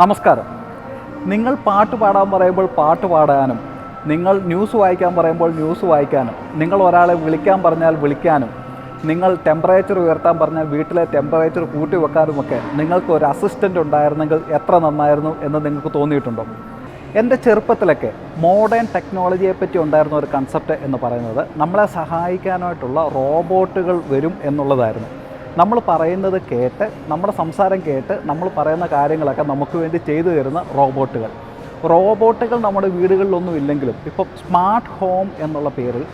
നമസ്കാരം. നിങ്ങൾ പാട്ട് പാടാൻ പറയുമ്പോൾ പാട്ട് പാടാനും, നിങ്ങൾ ന്യൂസ് വായിക്കാൻ പറയുമ്പോൾ ന്യൂസ് വായിക്കാനും, നിങ്ങൾ ഒരാളെ വിളിക്കാൻ പറഞ്ഞാൽ വിളിക്കാനും, നിങ്ങൾ ടെമ്പറേച്ചർ ഉയർത്താൻ പറഞ്ഞാൽ വീട്ടിലെ ടെമ്പറേച്ചർ കൂട്ടി വെക്കാനുമൊക്കെ നിങ്ങൾക്ക് ഒരു അസിസ്റ്റൻ്റ് ഉണ്ടായിരുന്നെങ്കിൽ എത്ര നന്നായിരുന്നു എന്ന് നിങ്ങൾക്ക് തോന്നിയിട്ടുണ്ടോ? എൻ്റെ ചെറുപ്പത്തിലൊക്കെ മോഡേൺ ടെക്നോളജിയെപ്പറ്റി ഉണ്ടായിരുന്ന ഒരു കൺസെപ്റ്റ് എന്ന് പറയുന്നത് നമ്മളെ സഹായിക്കാനായിട്ടുള്ള റോബോട്ടുകൾ വരും എന്നുള്ളതായിരുന്നു. നമ്മൾ പറയുന്നത് കേട്ട്, നമ്മുടെ സംസാരം കേട്ട്, നമ്മൾ പറയുന്ന കാര്യങ്ങളൊക്കെ നമുക്ക് വേണ്ടി ചെയ്തു തരുന്ന റോബോട്ടുകൾ നമ്മുടെ വീടുകളിലൊന്നും ഇല്ലെങ്കിലും ഇപ്പോൾ സ്മാർട്ട് ഹോം എന്നുള്ള പേരിൽ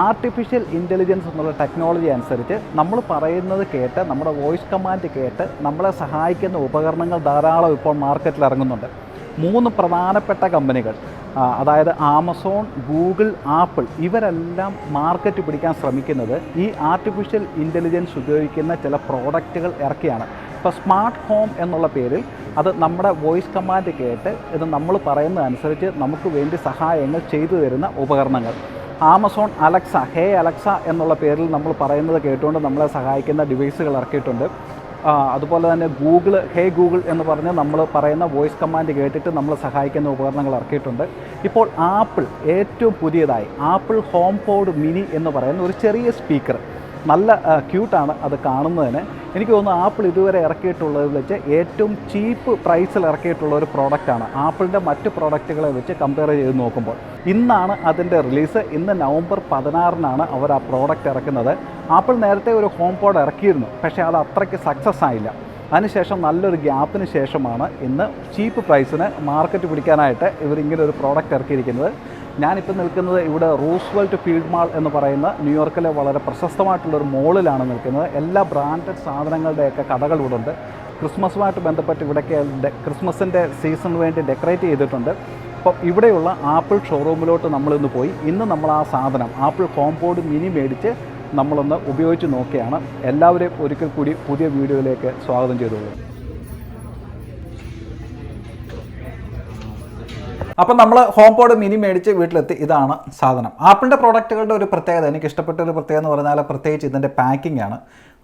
ആർട്ടിഫിഷ്യൽ ഇൻ്റലിജൻസ് എന്നുള്ള ടെക്നോളജി അനുസരിച്ച് നമ്മൾ പറയുന്നത് കേട്ട്, നമ്മുടെ വോയിസ് കമാൻഡ് കേട്ട് നമ്മളെ സഹായിക്കുന്ന ഉപകരണങ്ങൾ ധാരാളം ഇപ്പോൾ മാർക്കറ്റിൽ ഇറങ്ങുന്നുണ്ട്. 3 പ്രധാനപ്പെട്ട കമ്പനികൾ, അതായത് ആമസോൺ, ഗൂഗിൾ, ആപ്പിൾ, ഇവരെല്ലാം മാർക്കറ്റ് പിടിക്കാൻ ശ്രമിക്കുന്നത് ഈ ആർട്ടിഫിഷ്യൽ ഇൻ്റലിജൻസ് ഉപയോഗിക്കുന്ന ചില പ്രോഡക്റ്റുകൾ ഇറക്കിയാണ്. ഇപ്പോൾ സ്മാർട്ട് ഹോം എന്നുള്ള പേരിൽ അത് നമ്മുടെ വോയിസ് കമാൻഡ് കേട്ട് ഇത് നമ്മൾ പറയുന്നതനുസരിച്ച് നമുക്ക് വേണ്ടി സഹായങ്ങൾ ചെയ്തു തരുന്ന ഉപകരണങ്ങൾ. ആമസോൺ അലക്സ, ഹേ അലക്സ എന്നുള്ള പേരിൽ നമ്മൾ പറയുന്നത് കേട്ടുകൊണ്ട് നമ്മളെ സഹായിക്കുന്ന ഡിവൈസുകൾ ഇറക്കിയിട്ടുണ്ട്. അതുപോലെ തന്നെ ഗൂഗിൾ, ഹേ ഗൂഗിൾ എന്ന് പറഞ്ഞ് നമ്മൾ പറയുന്ന വോയിസ് കമാൻഡ് കേട്ടിട്ട് നമ്മളെ സഹായിക്കുന്ന ഉപകരണങ്ങൾ ഇറക്കിയിട്ടുണ്ട്. ഇപ്പോൾ ആപ്പിൾ ഏറ്റവും പുതിയതായി ആപ്പിൾ ഹോം പോഡ് മിനി എന്ന് പറയുന്ന ഒരു ചെറിയ സ്പീക്കർ, നല്ല ക്യൂട്ടാണ് അത് കാണുന്നതിന്. എനിക്ക് തോന്നുന്നു ആപ്പിൾ ഇതുവരെ ഇറക്കിയിട്ടുള്ളതിൽ വെച്ച് ഏറ്റവും ചീപ്പ് പ്രൈസിൽ ഇറക്കിയിട്ടുള്ള ഒരു പ്രോഡക്റ്റാണ് ആപ്പിളിൻ്റെ മറ്റ് പ്രോഡക്റ്റുകളെ വെച്ച് കമ്പയർ ചെയ്ത് നോക്കുമ്പോൾ. ഇന്നാണ് അതിൻ്റെ റിലീസ്. ഇന്ന് നവംബർ 16-നാണ് അവർ ആ പ്രോഡക്റ്റ് ഇറക്കുന്നത്. ആപ്പിൾ നേരത്തെ ഒരു ഹോം പോഡ് ഇറക്കിയിരുന്നു, പക്ഷേ അത് അത്രയ്ക്ക് സക്സസ് ആയില്ല. അതിനുശേഷം നല്ലൊരു ഗ്യാപ്പിന് ശേഷമാണ് ഇന്ന് ചീപ്പ് പ്രൈസിന് മാർക്കറ്റ് പിടിക്കാനായിട്ട് ഇവരിങ്ങനെ ഒരു പ്രോഡക്റ്റ് ഇറക്കിയിരിക്കുന്നത്. ഞാനിപ്പോൾ നിൽക്കുന്നത് ഇവിടെ റൂസ്വെൽറ്റ് ഫീൽഡ് മാൾ എന്ന് പറയുന്ന ന്യൂയോർക്കിലെ വളരെ പ്രശസ്തമായിട്ടുള്ളൊരു മോളിലാണ് നിൽക്കുന്നത്. എല്ലാ ബ്രാൻഡഡ് സാധനങ്ങളുടെയൊക്കെ കടകൾ ഇവിടെ ഉണ്ട്. ക്രിസ്മസുമായിട്ട് ബന്ധപ്പെട്ട് ഇവിടെയൊക്കെ ക്രിസ്മസിൻ്റെ സീസണിന് വേണ്ടി ഡെക്കറേറ്റ് ചെയ്തിട്ടുണ്ട്. അപ്പോൾ ഇവിടെയുള്ള ആപ്പിൾ ഷോറൂമിലോട്ട് നമ്മളിന്ന് പോയി ഇന്ന് നമ്മൾ ആ സാധനം ആപ്പിൾ ഹോം പോഡ് മിനി മേടിച്ച് നമ്മളൊന്ന് ഉപയോഗിച്ച് നോക്കുകയാണ്. എല്ലാവരെയും ഒരിക്കൽ കൂടി പുതിയ വീഡിയോയിലേക്ക് സ്വാഗതം ചെയ്തോളൂ. അപ്പം നമ്മൾ ഹോം പോഡ് മിനി മേടിച്ച് വീട്ടിലെത്തി. ഇതാണ് സാധനം. ആപ്പിളിൻ്റെ പ്രോഡക്റ്റുകളുടെ ഒരു പ്രത്യേകത, എനിക്ക് ഇഷ്ടപ്പെട്ട ഒരു പ്രത്യേകത എന്ന് പറഞ്ഞാൽ പ്രത്യേകിച്ച് ഇതിൻ്റെ പാക്കിംഗ് ആണ്.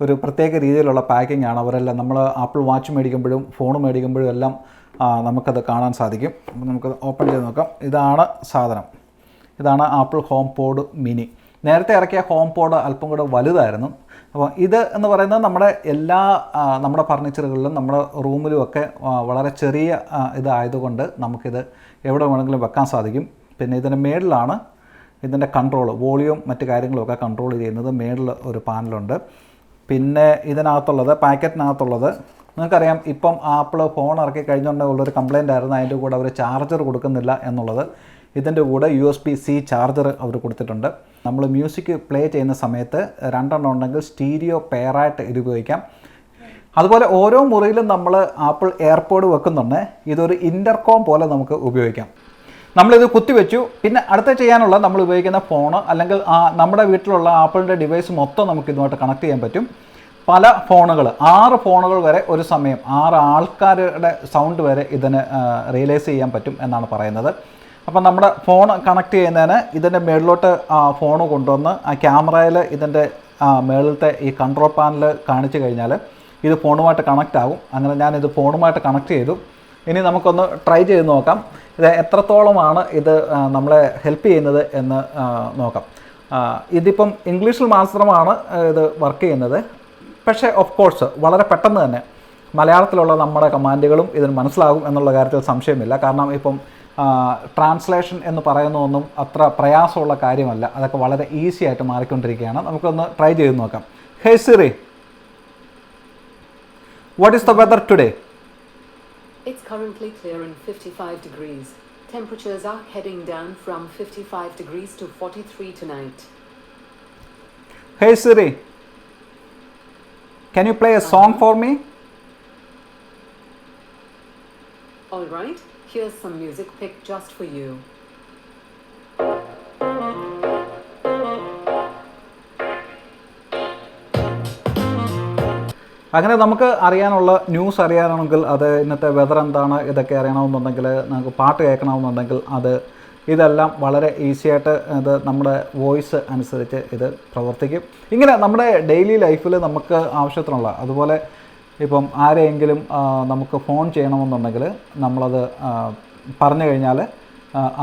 ഒരു പ്രത്യേക രീതിയിലുള്ള പാക്കിംഗ് ആണ്. അവരെല്ലാം നമ്മൾ ആപ്പിൾ വാച്ച് മേടിക്കുമ്പോഴും ഫോൺ മേടിക്കുമ്പോഴും എല്ലാം നമുക്കത് കാണാൻ സാധിക്കും. അപ്പം നമുക്കത് ഓപ്പൺ ചെയ്ത് നോക്കാം. ഇതാണ് സാധനം. ഇതാണ് ആപ്പിൾ ഹോം പോഡ് മിനി. നേരത്തെ ഇറക്കിയ ഹോം പോഡ് അല്പം കൂടെ വലുതായിരുന്നു. അപ്പോൾ ഇത് എന്ന് പറയുന്നത് നമ്മുടെ ഫർണിച്ചറുകളിലും നമ്മുടെ റൂമിലുമൊക്കെ വളരെ ചെറിയ ഇതായതുകൊണ്ട് നമുക്കിത് എവിടെ വേണമെങ്കിലും വെക്കാൻ സാധിക്കും. പിന്നെ ഇതിൻ്റെ മേളിലാണ് ഇതിൻ്റെ കൺട്രോൾ, വോളിയം മറ്റ് കാര്യങ്ങളൊക്കെ കൺട്രോൾ ചെയ്യുന്നത്. മേളിൽ ഒരു പാനലുണ്ട്. പിന്നെ ഇതിനകത്തുള്ളത്, പാക്കറ്റിനകത്തുള്ളത് നിങ്ങൾക്കറിയാം, ഇപ്പം ആപ്പിൾ ഫോൺ ഇറക്കി കഴിഞ്ഞുകൊണ്ടുള്ളൊരു കംപ്ലയിൻ്റ് ആയിരുന്നു. അതിൻ്റെ കൂടെ അവർ ചാർജർ കൊടുക്കുന്നില്ല എന്നുള്ളത്. ഇതിൻ്റെ കൂടെ USB-C ചാർജർ അവർ കൊടുത്തിട്ടുണ്ട്. നമ്മൾ മ്യൂസിക് പ്ലേ ചെയ്യുന്ന സമയത്ത് 2 എണ്ണം ഉണ്ടെങ്കിൽ സ്റ്റീരിയോ പെയറായിട്ട് ഇത് ഉപയോഗിക്കാം. അതുപോലെ ഓരോ മുറിയിലും നമ്മൾ ആപ്പിൾ എയർപോഡ് വെക്കുന്നുണ്ട്. ഇതൊരു ഇൻ്റർകോം പോലെ നമുക്ക് ഉപയോഗിക്കാം. നമ്മളിത് കുത്തിവെച്ചു. പിന്നെ അടുത്ത ചെയ്യാനുള്ള നമ്മൾ ഉപയോഗിക്കുന്ന ഫോണ് അല്ലെങ്കിൽ നമ്മുടെ വീട്ടിലുള്ള ആപ്പിളിൻ്റെ ഡിവൈസ് മൊത്തം നമുക്ക് ഇതുമായിട്ട് കണക്ട് ചെയ്യാൻ പറ്റും. പല ഫോണുകൾ, 6 ഫോണുകൾ വരെ ഒരു സമയം, 6 ആൾക്കാരുടെ സൗണ്ട് വരെ ഇതിന് റിയലൈസ് ചെയ്യാൻ പറ്റും എന്നാണ് പറയുന്നത്. അപ്പം നമ്മുടെ ഫോൺ കണക്ട് ചെയ്യുന്നതിന് ഇതിൻ്റെ മേളിലോട്ട് ഫോൺ കൊണ്ടുവന്ന് ആ ക്യാമറയിൽ ഇതിൻ്റെ മേളിലത്തെ ഈ കൺട്രോൾ പാനൽ കാണിച്ചു കഴിഞ്ഞാൽ ഇത് ഫോണുമായിട്ട് കണക്റ്റ് ആകും. അങ്ങനെ ഞാനിത് ഫോണുമായിട്ട് കണക്ട് ചെയ്തു. ഇനി നമുക്കൊന്ന് ട്രൈ ചെയ്ത് നോക്കാം ഇത് എത്രത്തോളമാണ് ഇത് നമ്മളെ ഹെൽപ്പ് ചെയ്യുന്നത് എന്ന് നോക്കാം. ഇതിപ്പം ഇംഗ്ലീഷിൽ മാത്രമാണ് ഇത് വർക്ക് ചെയ്യുന്നത്. പക്ഷേ ഓഫ് കോഴ്സ് വളരെ പെട്ടെന്ന് തന്നെ മലയാളത്തിലുള്ള നമ്മുടെ കമാൻഡുകളും ഇതിന് മനസ്സിലാകും എന്നുള്ള കാര്യത്തിൽ സംശയമില്ല. കാരണം ഇപ്പം ട്രാൻസ്ലേഷൻ എന്ന് പറയുന്നതൊന്നും അത്ര പ്രയാസമുള്ള കാര്യമല്ല. അതൊക്കെ വളരെ ഈസി ആയിട്ട് മാറിക്കൊണ്ടിരിക്കുകയാണ്. നമുക്കൊന്ന് ട്രൈ ചെയ്ത് നോക്കാം. Hey Siri, what is the weather today? It's currently clear and 55 degrees. Temperatures are heading down from 55 degrees to 43 tonight. Hey Siri, can you play a song for me? All right, here's some music picked just for you. അങ്ങനെ നമുക്ക് അറിയാനുള്ള news അറിയാനാണെങ്കിൽ, അത് ഇന്നത്തെ weather എന്താണ്, ഇതൊക്കെ അറിയണമെന്നുണ്ടെങ്കിൽ, നമുക്ക് പാട്ട് കേൾക്കണമെന്നുണ്ടെങ്കിൽ ഇതെല്ലാം വളരെ ഈസിയായിട്ട് ഇത് നമ്മുടെ വോയിസ് അനുസരിച്ച് ഇത് പ്രവർത്തിക്കും. ഇങ്ങനെ നമ്മുടെ ഡെയിലി ലൈഫിൽ നമുക്ക് ആവശ്യത്തിനുള്ള, അതുപോലെ ഇപ്പം ആരെയെങ്കിലും നമുക്ക് ഫോൺ ചെയ്യണമെന്നുണ്ടെങ്കിൽ നമ്മളത് പറഞ്ഞു കഴിഞ്ഞാൽ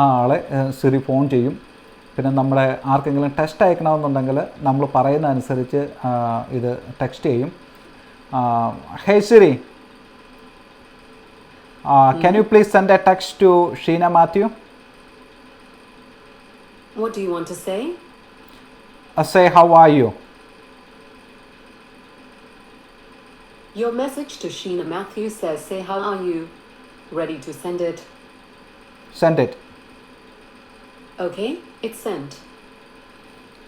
ആ ആളെ സിറി ഫോൺ ചെയ്യും. പിന്നെ നമ്മുടെ ആർക്കെങ്കിലും ടെക്സ്റ്റ് അയക്കണമെന്നുണ്ടെങ്കിൽ നമ്മൾ പറയുന്ന അനുസരിച്ച് ഇത് ടെക്സ്റ്റ് ചെയ്യും. Hey Siri, can you please send a text to Sheena Matthew? What do you want to say? Say how are you? Your message to Sheena Matthews says, say how are you? Ready to send it? Send it. Okay, it's sent.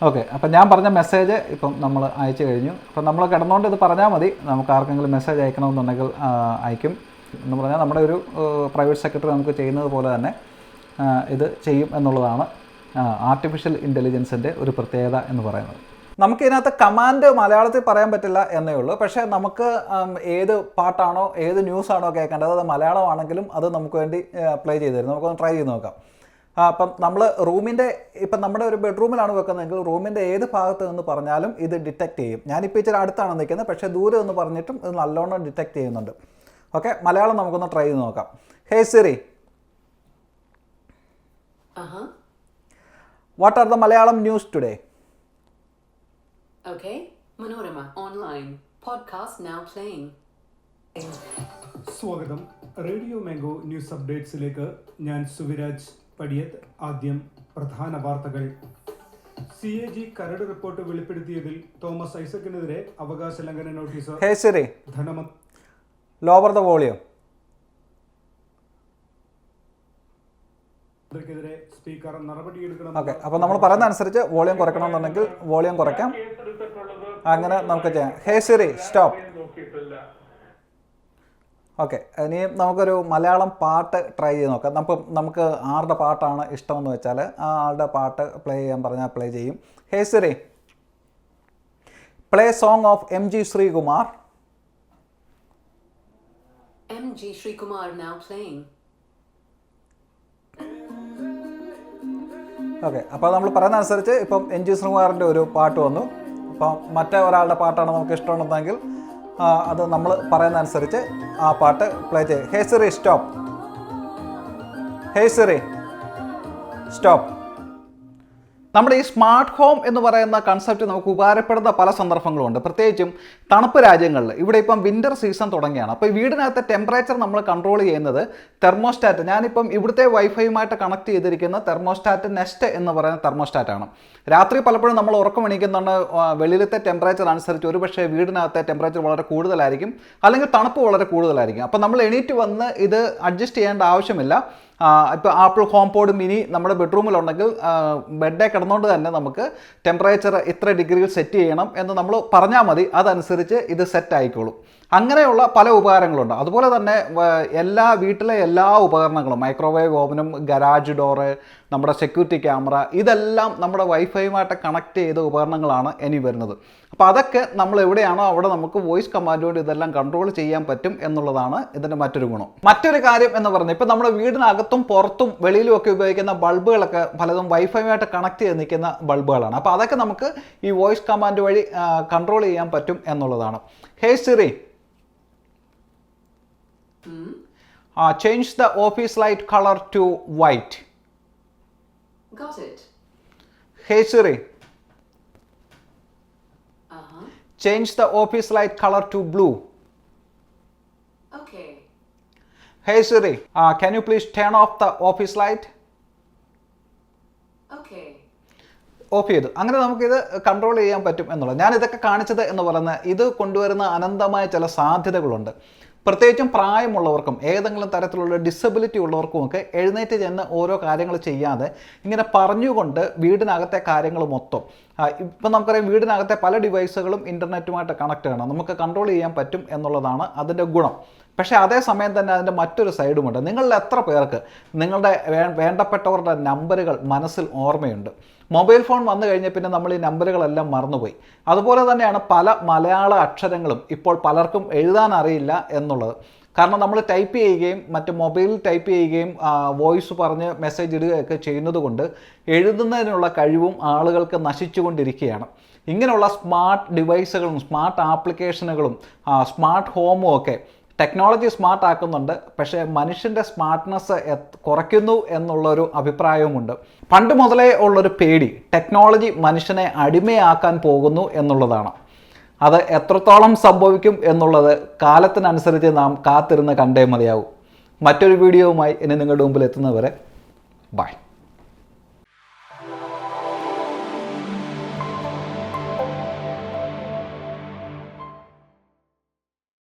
Okay, അപ്പം ഞാൻ പറഞ്ഞ message ഇപ്പം നമ്മൾ അയച്ചു കഴിഞ്ഞു. അപ്പം നമ്മൾ കിടന്നുകൊണ്ട് ഇത് പറഞ്ഞാൽ മതി. നമുക്ക് ആർക്കെങ്കിലും മെസ്സേജ് അയക്കണമെന്നുണ്ടെങ്കിൽ അയക്കും എന്ന് പറഞ്ഞാൽ നമ്മുടെ ഒരു പ്രൈവറ്റ് സെക്രട്ടറി നമുക്ക് ചെയ്യുന്നത് പോലെ തന്നെ ഇത് ചെയ്യും എന്നുള്ളതാണ് ആർട്ടിഫിഷ്യൽ ഇൻ്റലിജൻസിൻ്റെ ഒരു പ്രത്യേകത എന്ന് പറയുന്നത്. നമുക്കിതിനകത്ത് കമാൻഡ് മലയാളത്തിൽ പറയാൻ പറ്റില്ല എന്നേ ഉള്ളൂ. പക്ഷേ നമുക്ക് ഏത് പാട്ടാണോ ഏത് ന്യൂസാണോ കേൾക്കേണ്ടത്, അത് മലയാളമാണെങ്കിലും അത് നമുക്ക് വേണ്ടി പ്ലേ ചെയ്ത് തരും. നമുക്കൊന്ന് ട്രൈ ചെയ്ത് നോക്കാം. അപ്പം നമ്മൾ റൂമിൻ്റെ ഇപ്പം നമ്മുടെ ഒരു ബെഡ്റൂമിലാണ് വെക്കുന്നതെങ്കിൽ റൂമിൻ്റെ ഏത് ഭാഗത്ത് നിന്ന് പറഞ്ഞാലും ഇത് ഡിറ്റക്റ്റ് ചെയ്യും. ഞാനിപ്പോൾ ഇച്ചിരി അടുത്താണ് നിൽക്കുന്നത്, പക്ഷേ ദൂരെ എന്ന് പറഞ്ഞിട്ടും ഇത് നല്ലോണം ഡിറ്റക്റ്റ് ചെയ്യുന്നുണ്ട്. ഓക്കെ, മലയാളം നമുക്കൊന്ന് ട്രൈ ചെയ്ത് നോക്കാം. Hey Siri, what are the Malayalam news today? Okay, Manorama Online podcast now playing. സ്വാഗതം. റേഡിയോ മാംഗോ ന്യൂസ് അപ്ഡേറ്റ്സിലേക്ക് ഞാൻ സുവിരാജ് പടിയത്ത്. ആദ്യം പ്രധാന വാർത്തകൾ. CAG കരട് റിപ്പോർട്ട് വെളിപ്പെടുത്തിയതിൽ തോമസ് ഐസക്കിനെതിരെ അവകാശ ലംഘന നോട്ടീസ്. ഹേ സിറി, ധനമന്ത്രി ലോവർ ദ വോളിയം. ക്കെതിരെ സ്പീക്കർ നടപടിയെടുക്കണം. ഓക്കെ, അപ്പോൾ നമ്മൾ പറയുന്ന അനുസരിച്ച് വോളിയം കുറയ്ക്കണമെന്നുണ്ടെങ്കിൽ വോളിയം കുറയ്ക്കാം. അങ്ങനെ നമുക്ക് ചെയ്യാം. Hey Siri stop. ഓക്കെ, ഇനി നമുക്കൊരു മലയാളം പാട്ട് ട്രൈ ചെയ്ത് നോക്കാം. നമുക്ക് ആരുടെ പാട്ടാണ് ഇഷ്ടമെന്ന് വെച്ചാൽ ആ ആളുടെ പാട്ട് പ്ലേ ചെയ്യാൻ പറഞ്ഞാൽ പ്ലേ ചെയ്യും. Hey Siri, play song of MG Sreekumar. MG Srikumar now playing. Okay, അപ്പോൾ നമ്മൾ പറയുന്ന അനുസരിച്ച് ഇപ്പം MG ശ്രീകുമാറിൻ്റെ ഒരു പാട്ട് വന്നു. അപ്പം മറ്റേ ഒരാളുടെ പാട്ടാണ് നമുക്ക് ഇഷ്ടമുണ്ടെങ്കിൽ അത് നമ്മൾ പറയുന്ന അനുസരിച്ച് ആ പാട്ട് പ്ലേ ചെയ്യും. Hey Siri stop. Hey Siri stop. നമ്മുടെ ഈ സ്മാർട്ട് ഹോം എന്ന് പറയുന്ന കൺസെപ്റ്റ് നമുക്ക് ഉപകാരപ്പെടുന്ന പല സന്ദർഭങ്ങളുണ്ട്. പ്രത്യേകിച്ചും തണുപ്പ് രാജ്യങ്ങളിൽ. ഇവിടെ ഇപ്പം വിൻ്റർ സീസൺ തുടങ്ങിയാണ്. അപ്പോൾ ഈ വീടിനകത്തെ ടെമ്പറേച്ചർ നമ്മൾ കൺട്രോൾ ചെയ്യുന്നത് തെർമോസ്റ്റാറ്റ്. ഞാനിപ്പം ഇവിടുത്തെ വൈഫൈയുമായിട്ട് കണക്ട് ചെയ്തിരിക്കുന്ന തെർമോസ്റ്റാറ്റ് നെസ്റ്റ് എന്ന് പറയുന്ന തെർമോസ്റ്റാറ്റാണ്. രാത്രി പലപ്പോഴും നമ്മൾ ഉറക്കം എണീക്കുന്നുണ്ട് വെളിയിലത്തെ ടെമ്പറേച്ചർ അനുസരിച്ച് ഒരുപക്ഷേ വീടിനകത്തെ ടെമ്പറേച്ചർ വളരെ കൂടുതലായിരിക്കും, അല്ലെങ്കിൽ തണുപ്പ് വളരെ കൂടുതലായിരിക്കും. അപ്പോൾ നമ്മൾ എണീറ്റ് വന്ന് ഇത് അഡ്ജസ്റ്റ് ചെയ്യേണ്ട ആവശ്യമില്ല. ഇപ്പോൾ ആപ്പിൾ ഹോം പോഡ് മിനി നമ്മുടെ ബെഡ്റൂമിലുണ്ടെങ്കിൽ ബെഡേ കിടന്നുകൊണ്ട് തന്നെ നമുക്ക് ടെമ്പറേച്ചർ ഇത്ര ഡിഗ്രിയിൽ സെറ്റ് ചെയ്യണം എന്ന് നമ്മൾ പറഞ്ഞാൽ മതി. അതനുസരിച്ച് ഇത് സെറ്റ് ആയിക്കോളും. അങ്ങനെയുള്ള പല ഉപകാരങ്ങളുണ്ട്. അതുപോലെ തന്നെ വീട്ടിലെ എല്ലാ ഉപകരണങ്ങളും, മൈക്രോവേവ് ഓവനും ഗരാജ് ഡോറ്, നമ്മുടെ സെക്യൂരിറ്റി ക്യാമറ, ഇതെല്ലാം നമ്മുടെ വൈഫൈയുമായിട്ട് കണക്ട് ചെയ്ത ഉപകരണങ്ങളാണ് ഇനി വരുന്നത്. അപ്പോൾ അതൊക്കെ നമ്മൾ എവിടെയാണോ അവിടെ നമുക്ക് വോയിസ് കമാൻഡ് കൊണ്ട് ഇതെല്ലാം കൺട്രോൾ ചെയ്യാൻ പറ്റും എന്നുള്ളതാണ് ഇതിൻ്റെ മറ്റൊരു ഗുണം. മറ്റൊരു കാര്യം എന്ന് പറഞ്ഞാൽ ഇപ്പോൾ നമ്മുടെ വീടിനകത്തും പുറത്തും വെളിയിലും ഒക്കെ ഉപയോഗിക്കുന്ന ബൾബുകളൊക്കെ പലതും വൈഫൈയുമായിട്ട് കണക്ട് ചെയ്ത് നിൽക്കുന്ന ബൾബുകളാണ്. അപ്പോൾ അതൊക്കെ നമുക്ക് ഈ വോയിസ് കമാൻഡ് വഴി കൺട്രോൾ ചെയ്യാൻ പറ്റും എന്നുള്ളതാണ്. Hey Siri, change the office light color to white. Got it. Hey Siri, change the office light color to blue. Okay. Hey Siri, can you please turn off the office light? Okay. Of ചെയ്തു. അങ്ങനെ നമുക്കിത് control ചെയ്യാൻ പറ്റും എന്നുള്ളത്. ഞാനിതൊക്കെ കാണിച്ചത് എന്ന് പറയുന്നത് ഇത് കൊണ്ടുവരുന്ന അനന്തമായ ചില സാധ്യതകളുണ്ട്. പ്രത്യേകിച്ചും പ്രായമുള്ളവർക്കും ഏതെങ്കിലും തരത്തിലുള്ള ഡിസബിലിറ്റി ഉള്ളവർക്കുമൊക്കെ എഴുന്നേറ്റ് ചെന്ന് ഓരോ കാര്യങ്ങൾ ചെയ്യാതെ ഇങ്ങനെ പറഞ്ഞുകൊണ്ട് വീടിനകത്തെ കാര്യങ്ങൾ മൊത്തം ഇപ്പം നമുക്കറിയാം വീടിനകത്തെ പല ഡിവൈസുകളും ഇൻ്റർനെറ്റുമായിട്ട് കണക്ട് ചെയ്യണം, നമുക്ക് കൺട്രോൾ ചെയ്യാൻ പറ്റും എന്നുള്ളതാണ് അതിൻ്റെ ഗുണം. പക്ഷേ അതേസമയം തന്നെ അതിൻ്റെ മറ്റൊരു സൈഡുമുണ്ട്. നിങ്ങളിൽ എത്ര പേർക്ക് നിങ്ങളുടെ വേണ്ടപ്പെട്ടവരുടെ നമ്പറുകൾ മനസ്സിൽ ഓർമ്മയുണ്ട്? മൊബൈൽ ഫോൺ വന്നു കഴിഞ്ഞാൽ പിന്നെ നമ്മൾ ഈ നമ്പറുകളെല്ലാം മറന്നുപോയി. അതുപോലെ തന്നെയാണ് പല മലയാള അക്ഷരങ്ങളും ഇപ്പോൾ പലർക്കും എഴുതാൻ അറിയില്ല എന്നുള്ളത്. കാരണം നമ്മൾ ടൈപ്പ് ചെയ്യുകയും മറ്റ് മൊബൈലിൽ ടൈപ്പ് ചെയ്യുകയും വോയിസ് പറഞ്ഞ് മെസ്സേജ് ഇടുകയൊക്കെ ചെയ്യുന്നത് കൊണ്ട് എഴുതുന്നതിനുള്ള കഴിവും ആളുകൾക്ക് നശിച്ചുകൊണ്ടിരിക്കുകയാണ്. ഇങ്ങനെയുള്ള സ്മാർട്ട് ഡിവൈസുകളും സ്മാർട്ട് ആപ്ലിക്കേഷനുകളും സ്മാർട്ട് ഹോമും ഒക്കെ ടെക്നോളജി സ്മാർട്ട് ആക്കുന്നുണ്ട്, പക്ഷേ മനുഷ്യൻ്റെ സ്മാർട്ട്നെസ് കുറയ്ക്കുന്നു എന്നുള്ളൊരു അഭിപ്രായവുമുണ്ട്. പണ്ട് മുതലേ ഉള്ളൊരു പേടി ടെക്നോളജി മനുഷ്യനെ അടിമയാക്കാൻ പോകുന്നു എന്നുള്ളതാണ്. അത് എത്രത്തോളം സംഭവിക്കും എന്നുള്ളത് കാലത്തിനനുസരിച്ച് നാം കാത്തിരുന്ന് കണ്ടേ മതിയാവും. മറ്റൊരു വീഡിയോവുമായി ഇനി നിങ്ങളുടെ മുമ്പിൽ എത്തുന്നവരെ ബൈ.